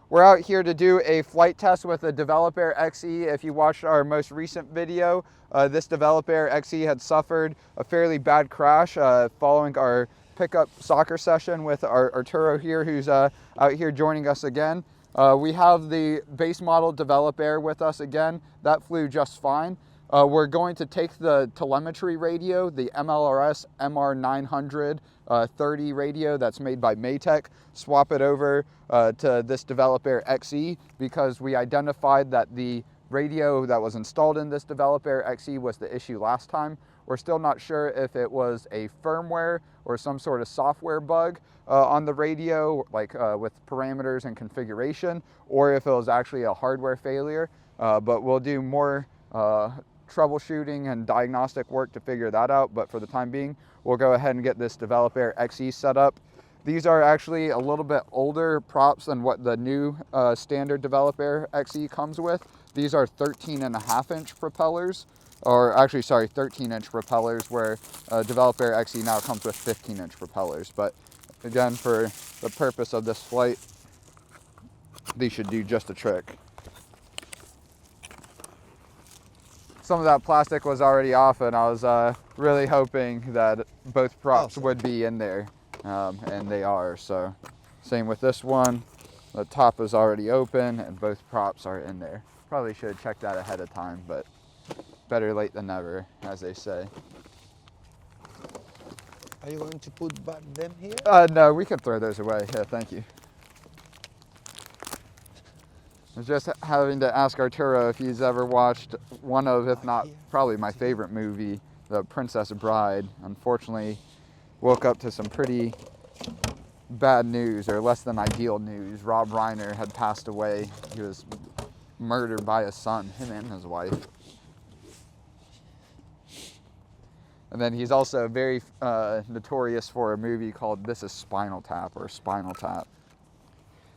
we're out here to do a flight test with the Developer XE. If you watched our most recent video, this Developer XE had suffered a fairly bad crash following our pickup soccer session with Arturo here, who's out here joining us again. We have the base model Developer with us again. That flew just fine. We're going to take the telemetry radio, the MLRS MR900 30 radio that's made by Maytech, swap it over to this Developer XE because we identified that the radio that was installed in this Developer XE was the issue last time. We're still not sure if it was a firmware or some sort of software bug on the radio, like with parameters and configuration, or if it was actually a hardware failure. But we'll do more troubleshooting and diagnostic work to figure that out. But for the time being, we'll go ahead and get this Developer XE set up. These are actually a little bit older props than what the new standard Developer XE comes with. These are 13.5-inch propellers, or actually, sorry, 13-inch propellers, where Developer XE now comes with 15-inch propellers. But again, for the purpose of this flight, these should do just a trick. Some of that plastic was already off, and I was really hoping that both props would be in there, and they are. So same with this one. The top is already open and both props are in there. Probably should have checked that ahead of time, but better late than never, as they say. Are you going to put them here? No, we can throw those away. Yeah, thank you. I was just having to ask Arturo if he's ever watched one of, if not probably my favorite movie, The Princess Bride. Unfortunately, woke up to some pretty bad news, or less than ideal news. Rob Reiner had passed away. He was murdered by his son, him and his wife. And then he's also very notorious for a movie called This Is Spinal Tap, or Spinal Tap.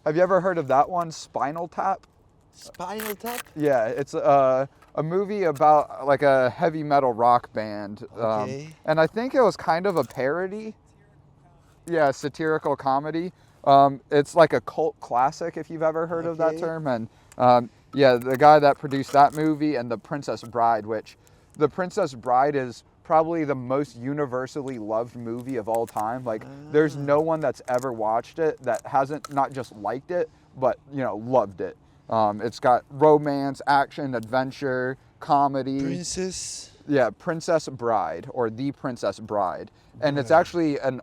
Have you ever heard of that one, Spinal Tap? Spinal Tap? Yeah, it's a movie about like a heavy metal rock band. Okay. And I think it was kind of a parody. Yeah, satirical comedy. It's like a cult classic, if you've ever heard of that term. And yeah, the guy that produced that movie and The Princess Bride, which The Princess Bride is probably the most universally loved movie of all time. Like, there's no one that's ever watched it that hasn't not just liked it, but, you know, loved it. It's got romance, action, adventure, comedy. Princess? Yeah, Princess Bride, or The Princess Bride. And it's actually an